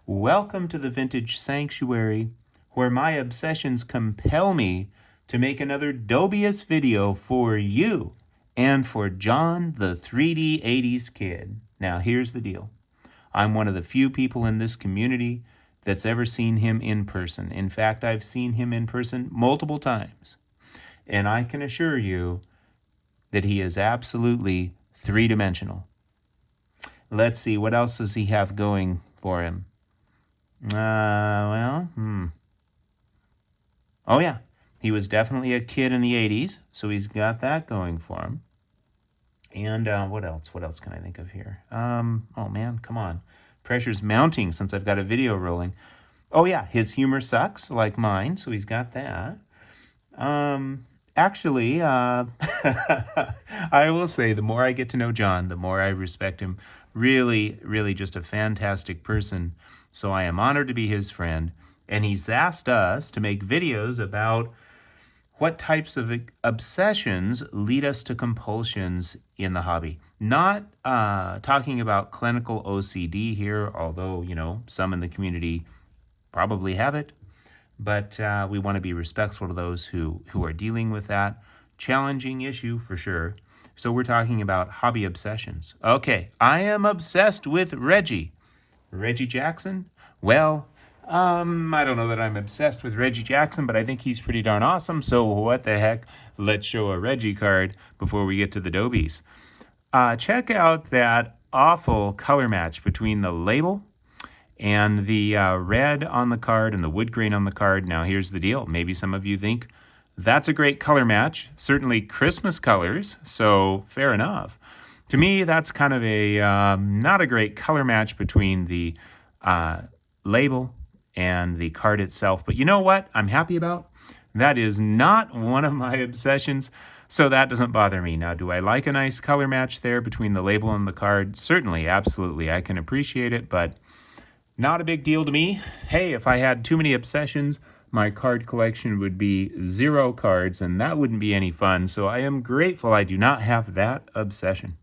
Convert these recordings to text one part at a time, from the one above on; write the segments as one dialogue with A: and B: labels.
A: Welcome to the Vintage Sanctuary, where my obsessions compel me to make another Doby-Ous video for you and for John, the 3D 80s kid. Now, here's the deal. I'm one of the few people in this community that's ever seen him in person. In fact, I've seen him in person multiple times. And I can assure you that he is absolutely three-dimensional. Let's see, what else does he have going for him? Oh yeah, he was definitely a kid in the 80s, so he's got that going for him. And what else? What else can I think of here? Oh man, come on. Pressure's mounting since I've got a video rolling. Oh yeah, his humor sucks, like mine, so he's got that. Actually, I will say the more I get to know John, the more I respect him. Really, really just a fantastic person. So I am honored to be his friend. And he's asked us to make videos about what types of obsessions lead us to compulsions in the hobby. Not talking about clinical OCD here, although, some in the community probably have it. But we want to be respectful to those who are dealing with that challenging issue for sure. So we're talking about hobby obsessions. Okay, I am obsessed with Reggie. Reggie Jackson? Well, I don't know that I'm obsessed with Reggie Jackson, but I think he's pretty darn awesome. So what the heck? Let's show a Reggie card before we get to the Dobies. Check out that awful color match between the label and the red on the card and the wood grain on the card. Now, here's the deal. Maybe some of you think that's a great color match. Certainly Christmas colors, so fair enough. To me, that's kind of a not a great color match between the label and the card itself. But you know what I'm happy about? That is not one of my obsessions, so that doesn't bother me. Now, do I like a nice color match there between the label and the card? Certainly, absolutely. I can appreciate it, but not a big deal to me. Hey, if I had too many obsessions, my card collection would be 0 cards, and that wouldn't be any fun. So I am grateful I do not have that obsession.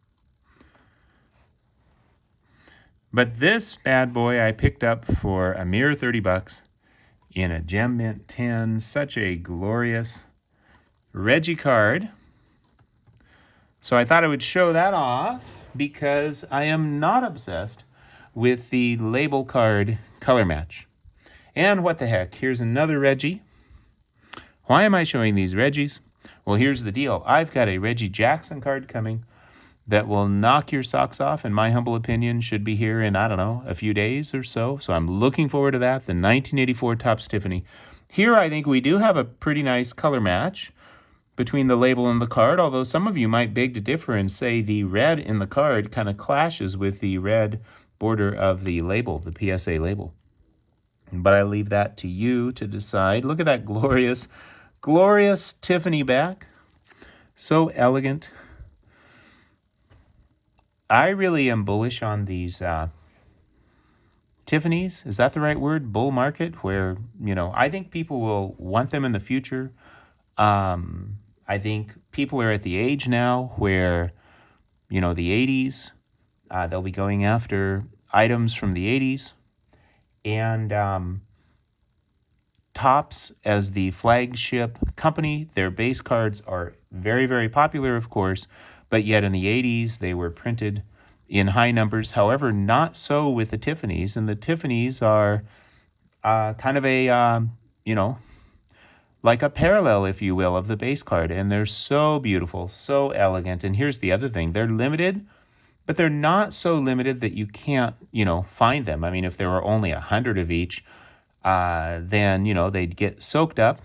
A: But this bad boy I picked up for a mere $30 in a Gem Mint 10. Such a glorious Reggie card. So I thought I would show that off because I am not obsessed with the label card color match. And what the heck, here's another Reggie. Why am I showing these Reggies? Well, here's the deal. I've got a Reggie Jackson card coming that will knock your socks off, in my humble opinion, should be here in, a few days or so. So I'm looking forward to that, the 1984 Topps Tiffany. Here, I think we do have a pretty nice color match between the label and the card, although some of you might beg to differ and say the red in the card kind of clashes with the red border of the label, the PSA label. But I leave that to you to decide. Look at that glorious, glorious Tiffany back. So elegant. I really am bullish on these Tiffany's. Is that the right word? Bull market, where, I think people will want them in the future. I think people are at the age now where, the 80s, they'll be going after items from the 80s. And Topps, as the flagship company, their base cards are very, very popular, of course, but yet in the 80s, they were printed in high numbers. However, not so with the Tiffany's, and the Tiffany's are kind of a, like a parallel, if you will, of the base card, and they're so beautiful, so elegant. And here's the other thing. They're limited, but they're not so limited that you can't, find them. I mean, if there were only 100 of each, then, they'd get soaked up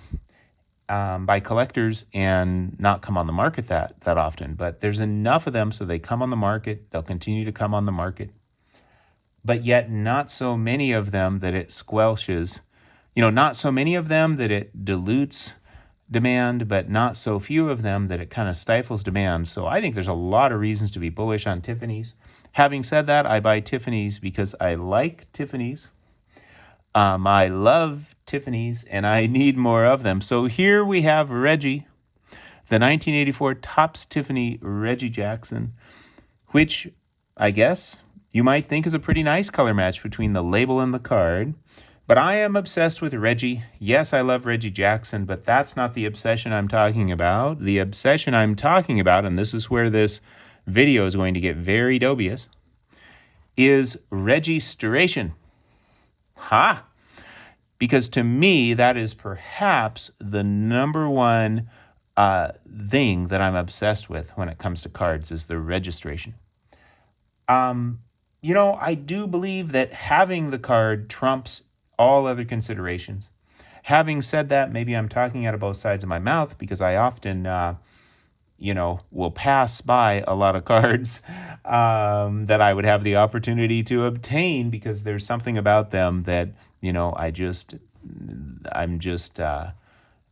A: by collectors and not come on the market that often. But there's enough of them so they come on the market. They'll continue to come on the market. But yet not so many of them that it squelches, not so many of them that it dilutes demand, but not so few of them that it kind of stifles demand. So I think there's a lot of reasons to be bullish on Tiffany's. Having said that, I buy Tiffany's because I like Tiffany's. I love Tiffany's, and I need more of them. So here we have Reggie, the 1984 Topps Tiffany Reggie Jackson, which I guess you might think is a pretty nice color match between the label and the card. But I am obsessed with Reggie. Yes, I love Reggie Jackson, but that's not the obsession I'm talking about. The obsession I'm talking about, and this is where this video is going to get very dubious, is Registration. Ha! Because to me, that is perhaps the number one thing that I'm obsessed with when it comes to cards is the registration. I do believe that having the card trumps all other considerations. Having said that, maybe I'm talking out of both sides of my mouth because I often, will pass by a lot of cards that I would have the opportunity to obtain because there's something about them that, I'm just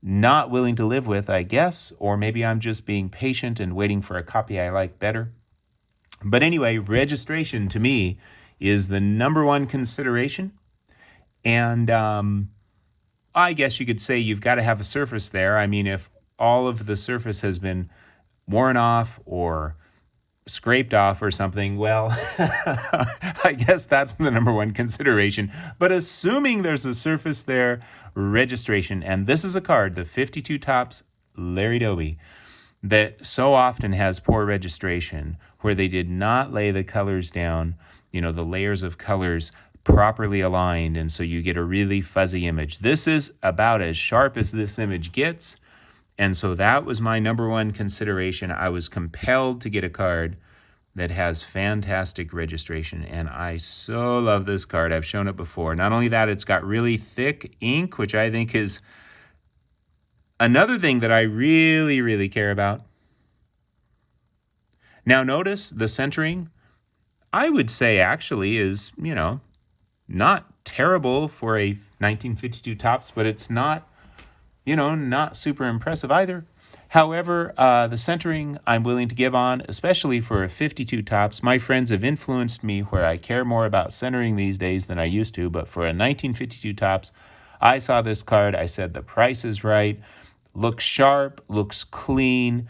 A: not willing to live with, I guess, or maybe I'm just being patient and waiting for a copy I like better. But anyway, registration to me is the number one consideration. And I guess you could say you've got to have a surface there. I mean, if all of the surface has been worn off or scraped off or something, well, I guess that's the number one consideration. But assuming there's a surface there, registration. And this is a card, the 52 Topps Larry Doby, that so often has poor registration where they did not lay the colors down, the layers of colors properly aligned, and so you get a really fuzzy image. This is about as sharp as this image gets, and so that was my number one consideration. I was compelled to get a card that has fantastic registration, and I so love this card. I've shown it before. Not only that, it's got really thick ink, which I think is another thing that I really, really care about. Now notice the centering, I would say actually is, not terrible for a 1952 Topps, but it's not, not super impressive either. However, the centering I'm willing to give on, especially for a 52 Topps. My friends have influenced me where I care more about centering these days than I used to, but for a 1952 Topps, I saw this card, I said the price is right, looks sharp, looks clean,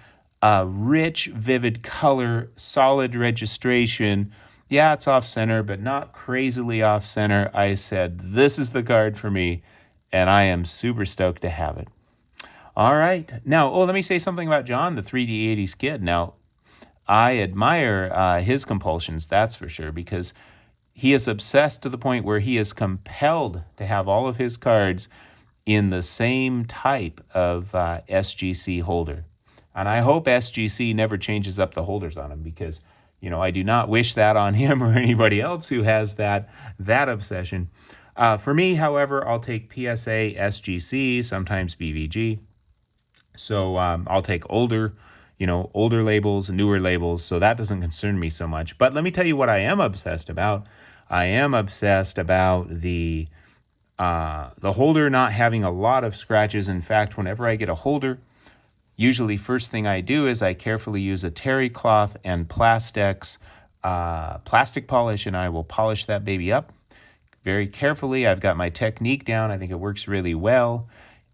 A: rich, vivid color, solid registration. Yeah, it's off-center, but not crazily off-center. I said, this is the card for me, and I am super stoked to have it. All right. Now, let me say something about John, the 3D80s kid. Now, I admire his compulsions, that's for sure, because he is obsessed to the point where he is compelled to have all of his cards in the same type of SGC holder. And I hope SGC never changes up the holders on him because, I do not wish that on him or anybody else who has that obsession. For me, however, I'll take PSA, SGC, sometimes BVG. So I'll take older labels, newer labels. So that doesn't concern me so much. But let me tell you what I am obsessed about. I am obsessed about the holder not having a lot of scratches. In fact, whenever I get a holder, usually first thing I do is I carefully use a terry cloth and Plastex plastic polish, and I will polish that baby up very carefully. I've got my technique down. I think it works really well,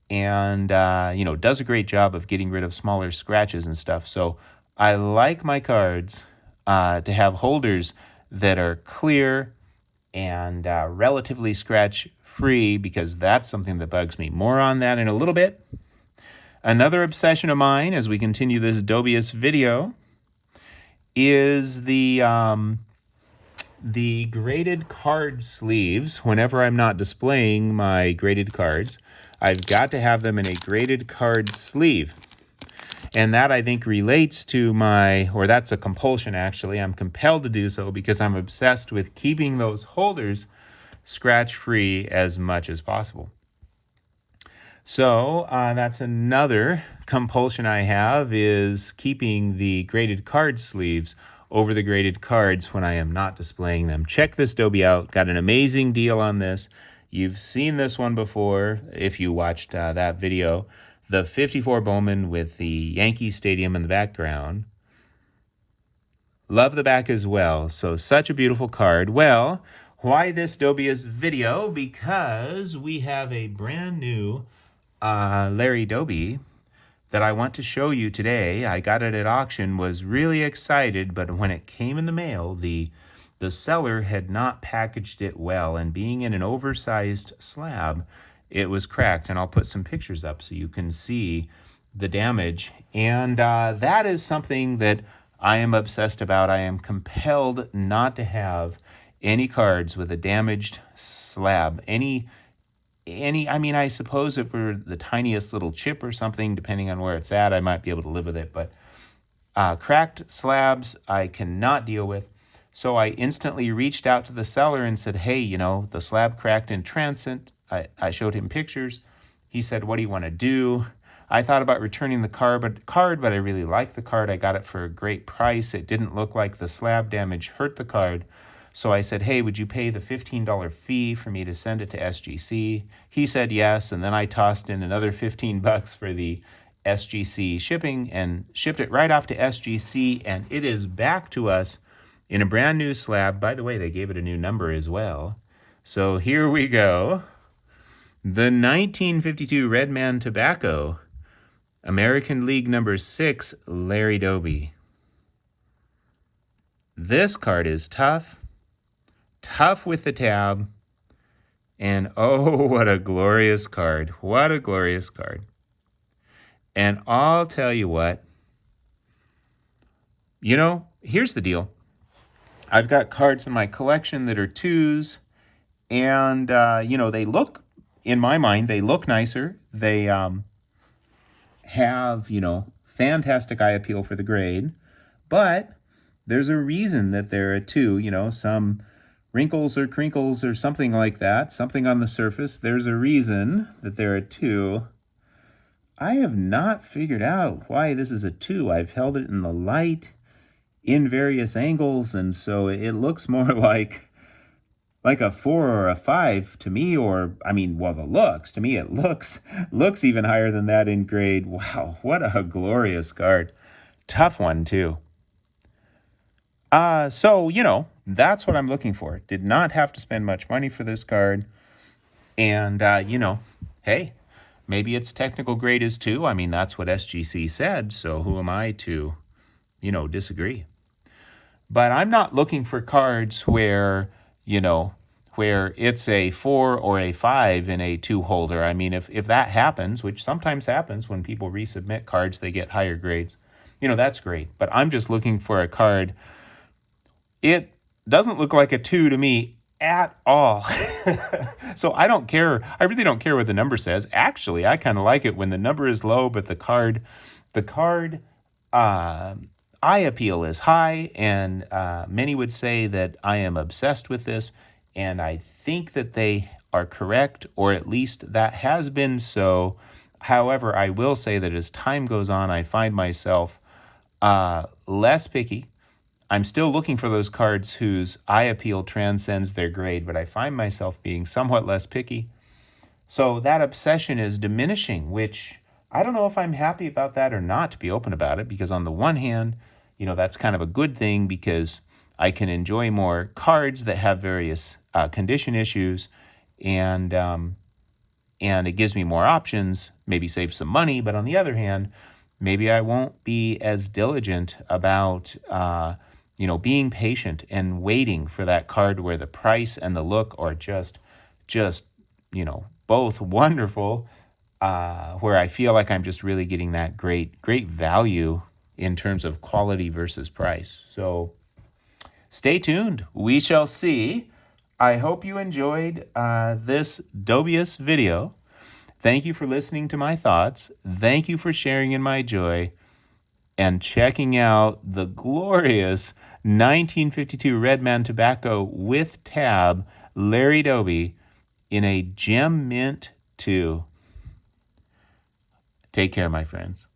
A: and does a great job of getting rid of smaller scratches and stuff. So I like my cards to have holders that are clear and relatively scratch-free, because that's something that bugs me. More on that in a little bit. Another obsession of mine as we continue this Doby-Ous video is the graded card sleeves. Whenever I'm not displaying my graded cards, I've got to have them in a graded card sleeve. And that, I think, relates to that's a compulsion, actually. I'm compelled to do so because I'm obsessed with keeping those holders scratch-free as much as possible. So that's another compulsion I have, is keeping the graded card sleeves over the graded cards when I am not displaying them. Check this Doby out. Got an amazing deal on this. You've seen this one before if you watched that video. The 54 Bowman with the Yankee Stadium in the background. Love the back as well. So such a beautiful card. Well, why this Doby-Ous video? Because we have a brand new Larry Doby that I want to show you today. I got it at auction, was really excited, but when it came in the mail, the the seller had not packaged it well, and being in an oversized slab, it was cracked. And I'll put some pictures up so you can see the damage. And that is something that I am obsessed about. I am compelled not to have any cards with a damaged slab. I mean, I suppose if it were the tiniest little chip or something, depending on where it's at, I might be able to live with it. But cracked slabs, I cannot deal with. So I instantly reached out to the seller and said, hey, the slab cracked in transit. I showed him pictures. He said, what do you want to do? I thought about returning the card, but I really liked the card. I got it for a great price. It didn't look like the slab damage hurt the card. So I said, hey, would you pay the $15 fee for me to send it to SGC? He said yes, and then I tossed in another $15 for the SGC shipping and shipped it right off to SGC, and it is back to us in a brand new slab. By the way, they gave it a new number as well. So here we go. The 1952 Redman Tobacco, American League number 6, Larry Doby. This card is tough with the tab, and oh, what a glorious card. What a glorious card. And I'll tell you what, here's the deal. I've got cards in my collection that are 2s, and, they look, in my mind, they look nicer. They have, fantastic eye appeal for the grade, but there's a reason that they're a 2, some wrinkles or crinkles or something like that, something on the surface. There's a reason that they're a 2. I have not figured out why this is a 2. I've held it in the light in various angles, and so it looks more like a 4 or a 5 to me, the looks. To me, it looks even higher than that in grade. Wow, what a glorious card. Tough one, too. So, that's what I'm looking for. Did not have to spend much money for this card. And, hey, maybe its technical grade is 2. I mean, that's what SGC said, so who am I to, disagree? But I'm not looking for cards where it's a 4 or a 5 in a 2 holder. I mean, if that happens, which sometimes happens when people resubmit cards, they get higher grades, that's great. But I'm just looking for a card. It doesn't look like a 2 to me at all. So I don't care. I really don't care what the number says. Actually, I kind of like it when the number is low, but the card eye appeal is high, and many would say that I am obsessed with this, and I think that they are correct, or at least that has been so. However, I will say that as time goes on, I find myself less picky. I'm still looking for those cards whose eye appeal transcends their grade, but I find myself being somewhat less picky. So that obsession is diminishing, which I don't know if I'm happy about that or not, to be open about it, because on the one hand, that's kind of a good thing because I can enjoy more cards that have various condition issues, and it gives me more options, maybe save some money. But on the other hand, maybe I won't be as diligent about being patient and waiting for that card where the price and the look are just both wonderful, where I feel like I'm just really getting that great value in terms of quality versus price. So stay tuned. We shall see. I hope you enjoyed this Doby-Ous video. Thank you for listening to my thoughts. Thank you for sharing in my joy and checking out the glorious 1952 Redman Tobacco with tab, Larry Doby, in a gem mint 2. Take care, my friends.